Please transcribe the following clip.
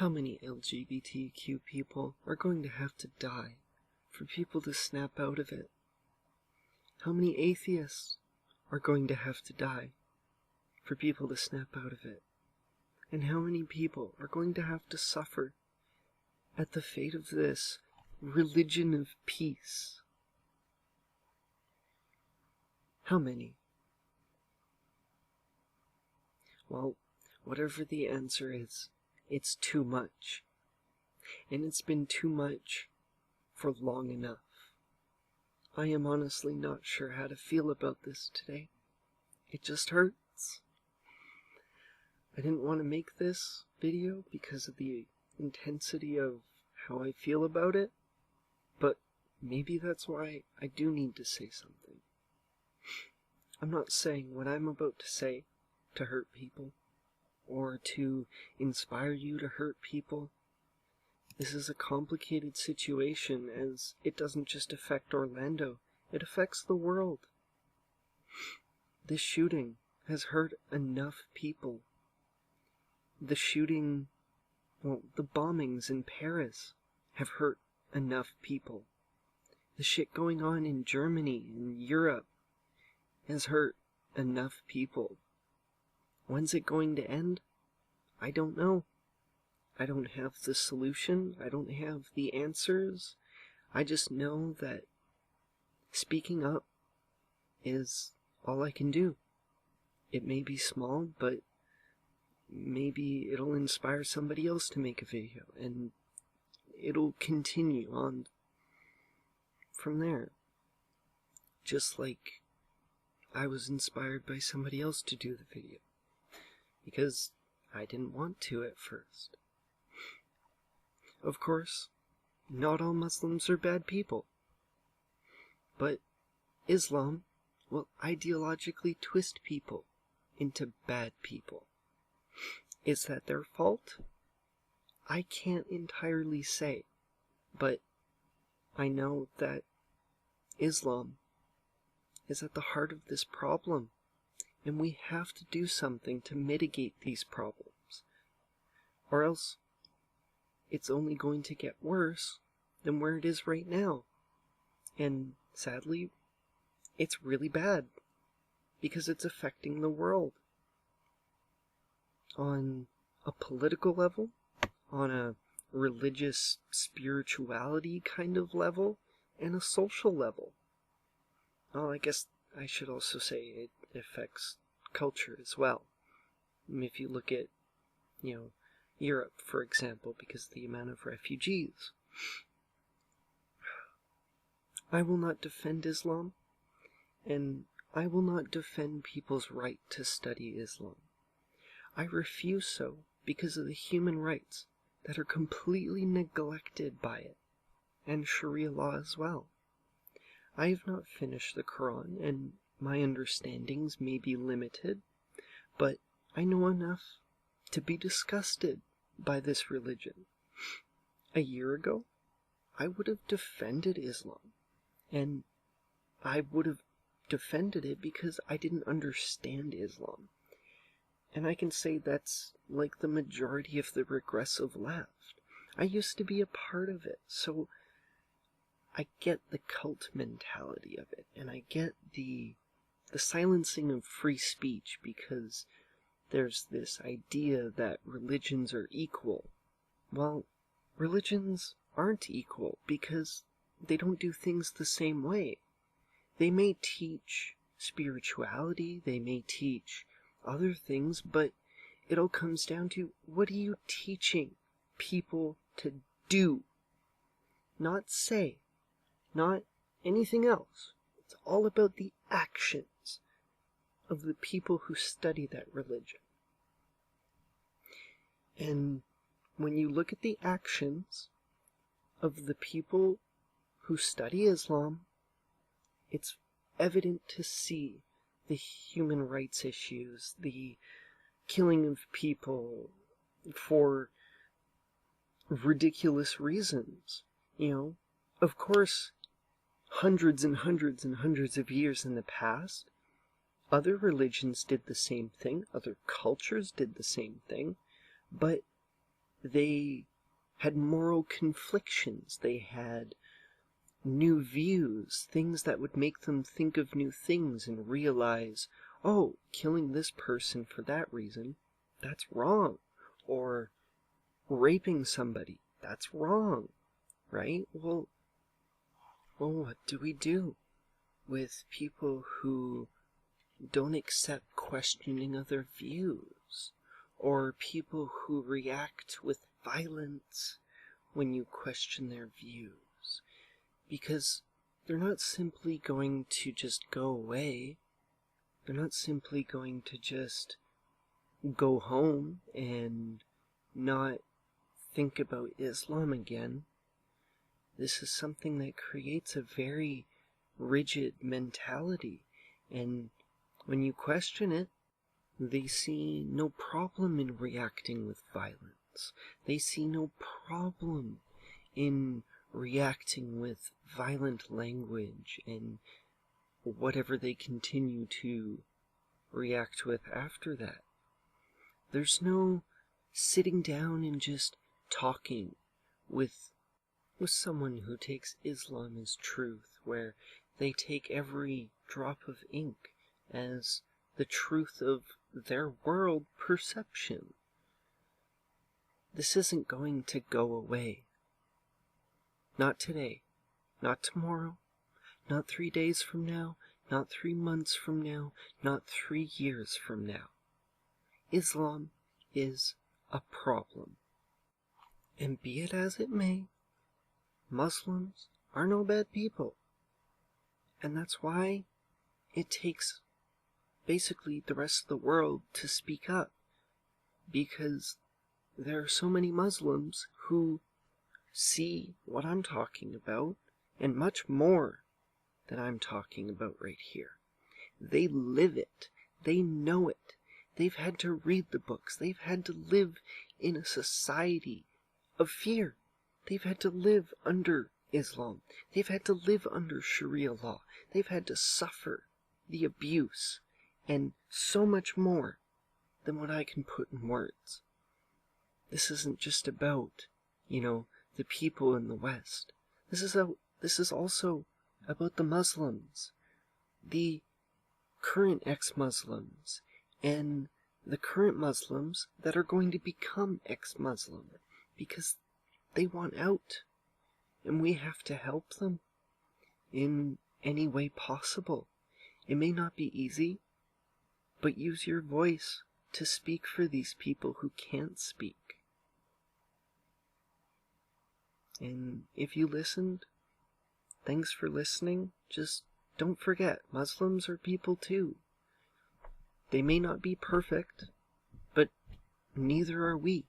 How many LGBTQ people are going to have to die for people to snap out of it? How many atheists are going to have to die for people to snap out of it? And how many people are going to have to suffer at the fate of this religion of peace? How many? Well, whatever the answer is, it's too much. And it's been too much for long enough. I am honestly not sure how to feel about this today. It just hurts. I didn't want to make this video because of the intensity of how I feel about it, but maybe that's why I do need to say something. I'm not saying what I'm about to say to hurt people, or to inspire you to hurt people. This is a complicated situation, as it doesn't just affect Orlando, it affects the world. This shooting has hurt enough people. The bombings in Paris have hurt enough people. The shit going on in Germany and Europe has hurt enough people. When's it going to end? I don't know. I don't have the solution. I don't have the answers. I just know that speaking up is all I can do. It may be small, but maybe it'll inspire somebody else to make a video, and it'll continue on from there. Just like I was inspired by somebody else to do the video, because I didn't want to at first. Of course, not all Muslims are bad people, but Islam will ideologically twist people into bad people. Is that their fault? I can't entirely say, but I know that Islam is at the heart of this problem, and we have to do something to mitigate these problems, or else it's only going to get worse than where it is right now. And sadly, it's really bad, because it's affecting the world. On a political level, on a religious spirituality kind of level, and a social level. Oh, I guess I should also say it affects culture as well. If you look at, Europe, for example, because of the amount of refugees. I will not defend Islam, and I will not defend people's right to study Islam. I refuse so because of the human rights that are completely neglected by it, and Sharia law as well. I have not finished the Quran, and my understandings may be limited, but I know enough to be disgusted by this religion. A year ago, I would have defended Islam, and I would have defended it because I didn't understand Islam. And I can say that's like the majority of the regressive left. I used to be a part of it, so I get the cult mentality of it, and I get the silencing of free speech, because there's this idea that religions are equal. Well, religions aren't equal because they don't do things the same way. They may teach spirituality, they may teach other things, but it all comes down to, what are you teaching people to do? Not say, not anything else. It's all about the actions of the people who study that religion. And when you look at the actions of the people who study Islam, it's evident to see the human rights issues, the killing of people for ridiculous reasons. Of course, hundreds and hundreds and hundreds of years in the past, other religions did the same thing, other cultures did the same thing, but they had moral conflictions, they had new views, things that would make them think of new things and realize, oh, killing this person for that reason, that's wrong. Or raping somebody, that's wrong, right? Well, what do we do with people who don't accept questioning other views, or people who react with violence when you question their views? Because they're not simply going to just go away. They're not simply going to just go home and not think about Islam again. This is something that creates a very rigid mentality, and when you question it, they see no problem in reacting with violence. They see no problem in reacting with violent language and whatever they continue to react with after that. There's no sitting down and just talking with someone who takes Islam as truth, where they take every drop of ink as the truth of their world perception. This isn't going to go away. Not today, not tomorrow, not 3 days from now, not 3 months from now, not 3 years from now. Islam is a problem. And be it as it may, Muslims are no bad people. And that's why it takes basically the rest of the world to speak up. Because there are so many Muslims who see what I'm talking about, and much more than I'm talking about right here. They live it. They know it. They've had to read the books. They've had to live in a society of fear. They've had to live under Islam. They've had to live under Sharia law. They've had to suffer the abuse and so much more than what I can put in words. This isn't just about, the people in the West. This is also about the Muslims, the current ex-Muslims, and the current Muslims that are going to become ex-Muslim, because they want out, and we have to help them in any way possible. It may not be easy, but use your voice to speak for these people who can't speak. And if you listened, thanks for listening. Just don't forget, Muslims are people too. They may not be perfect, but neither are we.